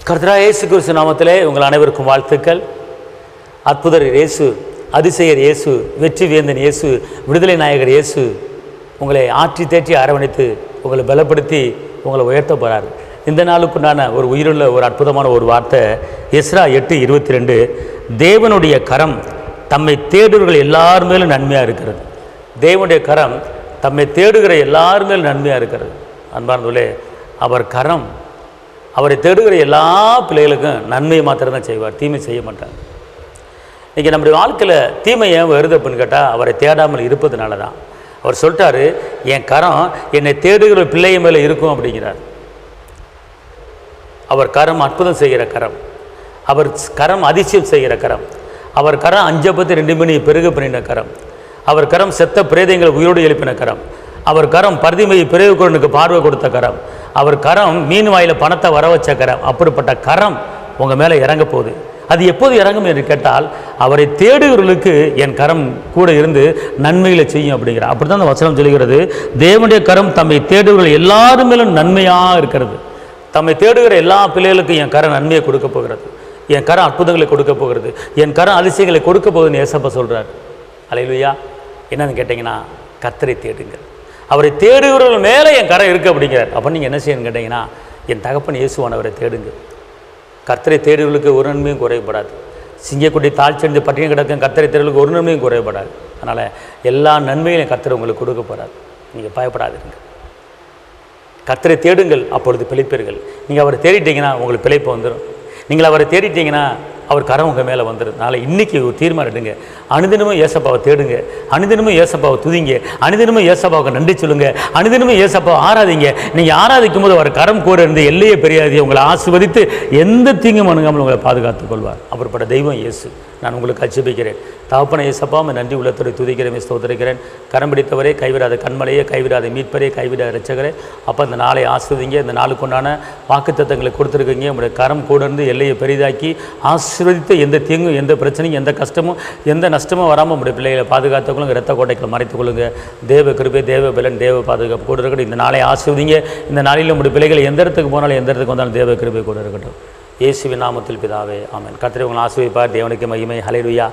கர்த்தராகிய இயேசு கிறிஸ்து நாமத்திலே உங்கள் அனைவருக்கும் வாழ்த்துக்கள். அற்புதர் இயேசு, அதிசயர் இயேசு, வெற்றி வேந்தன் இயேசு, விடுதலை நாயகர் இயேசு உங்களை ஆற்றி தேற்றி அரவணைத்து உங்களை பலப்படுத்தி உங்களை உயர்த்த போகிறார். இந்த நாளுக்குண்டான ஒரு உயிருள்ள ஒரு அற்புதமான ஒரு வார்த்தை எஸ்ரா 8:22. தேவனுடைய கரம் தம்மை தேடுகிற எல்லார் மேலும் நன்மையாக இருக்கிறது. தேவனுடைய கரம் தம்மை தேடுகிற எல்லார் மேலும் நன்மையாக இருக்கிறது. அன்பானவர்களே, அவர் கரம் அவரை தேடுகிற எல்லா பிள்ளைகளுக்கும் நன்மையை மாத்திரம்தான் செய்வார், தீமை செய்ய மாட்டார். இன்றைக்கி நம்முடைய வாழ்க்கையில் தீமை ஏன் வருது அப்படின்னு கேட்டால் அவரை தேடாமல் இருப்பதுனால தான். அவர் சொல்லிட்டாரு, என் கரம் என்னை தேடுகிற பிள்ளைய மேலே இருக்கும் அப்படிங்கிறார். அவர் கரம் அற்புதம் செய்கிற கரம், அவர் கரம் அதிசயம் செய்கிற கரம், அவர் கரம் 5:2 மணி பெருக பண்ணின கரம், அவர் கரம் செத்த பிரேதங்களை உயிரோடு எழுப்பின கரம், அவர் கரம் பரிதிமையை பிறகுக்கு பார்வை கொடுத்த கரம், அவர் கரம் மீன் வாயில் பணத்தை வர வச்ச கரம். அப்படிப்பட்ட கரம் உங்கள் மேலே இறங்க போகுது. அது எப்போது இறங்கும் என்று கேட்டால் அவரை தேடுகிறவர்களுக்கு என் கரம் கூட இருந்து நன்மைகளை செய்யும் அப்படிங்கிற. அப்படி தான் அந்த வசனம் சொல்கிறது. தேவனுடைய கரம் தம்மை தேடுகிறவர்கள் எல்லாரும் மேலும் நன்மையாக இருக்கிறது. தம்மை தேடுகிற எல்லா பிள்ளைகளுக்கும் என் கரம் நன்மையை கொடுக்க போகிறது, என் கரம் அற்புதங்களை கொடுக்க போகிறது, என் கரம் அதிசயங்களை கொடுக்க போகுதுன்னு ஏசப்பா சொல்கிறார். அல்லேலூயா. என்னன்னு கேட்டிங்கன்னா, கர்த்தரை தேடுங்கள், அவரை தேடுகிறவர்கள் மேலே என் கரம் இருக்குது அப்படிங்கிறார். அப்போ நீங்கள் என்ன செய்யணும்னு கேட்டிங்கன்னா, என் தகப்பன் இயேசுவானவரை தேடுங்க. கர்த்தரை தேடுகளுக்கு ஒரு நன்மையும் குறைபடாது. சிங்கக்குட்டி தாழ்ச்சென்று பட்டியம் கிடக்கும் கர்த்தரை தேடுகளுக்கு ஒரு நன்மையும் குறைபடாது. அதனால் எல்லா நன்மைகளையும் கர்த்தர் உங்களுக்கு கொடுக்க போகிறார். நீங்கள் பயப்படாதீங்க. கர்த்தரை தேடுங்கள், அப்பொழுது பிழைப்பீர்கள். நீங்கள் அவரை தேடிட்டீங்கன்னா உங்களுக்கு பிழைப்பு வந்துடும். நீங்கள் அவரை தேடிட்டீங்கன்னா அவர் கரம் உங்கள் மேலே வந்துடும். நாளை இன்றைக்கி ஒரு தீர்மானம் எடுங்க. அனுதினமும் ஏசப்பாவை தேடுங்க, அனுதினமும் ஏசப்பாவை துதிங்க, அனுதினமும் ஏசப்பாவுக்கு நன்றி சொல்லுங்கள், அனுதினமும் ஏசப்பாவை ஆராதிங்க. நீங்கள் ஆராதிக்கும் போது அவர் கரம் கூட இருந்து எல்லையே பெரியாதி உங்களை ஆசீர்வதித்து எந்த தீங்கும் அணுகாமல் உங்களை பாதுகாத்துக் கொள்வார். அப்படிப்பட்ட தெய்வம் இயேசு. நான் உங்களுக்கு அச்சபிக்கிறேன். தகப்பனை ஏசப்பா நன்றி உள்ளத்துறை துதிக்கிறேன், ஸ்தோத்திரிக்கிறேன். கரம் பிடித்தவரே, கைவிடாத கண்மலையே, கைவிடாத மீட்பரே, கைவிடாத இரட்சகரே, அப்போ இந்த நாளை ஆஸ்வதிங்க. இந்த நாளுக்குண்டான வாக்குத்தத்தங்களை கொடுத்துருக்கீங்க. உங்களுடைய கரம் கூட இருந்து எல்லையை பெரிதாக்கி ஆசீர்வதித்து எந்த தீங்கும், எந்த பிரச்சனையும், எந்த கஷ்டமும், எந்த நஷ்டமும் வராமல் உங்களுடைய பிள்ளைகளை பாதுகாத்துக்கொள்ளுங்க. இரத்த கோட்டைகளை மறைத்துக் கொள்ளுங்க. தேவ கிருபை, தேவ பலன், தேவ பாதுகாப்பு கூட இருக்கட்டும். இந்த நாளை ஆசீர்வதிங்க. இந்த நாளில் உங்களுடைய பிள்ளைகள் எந்த இடத்துக்கு போனாலும், எந்த இடத்துக்கு வந்தாலும் தேவ கிருபை கூட இருக்கட்டும். இயேசுவின் நாமத்தில் பிதாவே, ஆமென். கர்த்தர் உங்களை ஆசீர்வதிப்பார். தேவனுக்கு மகிமை. ஹல்லேலூயா.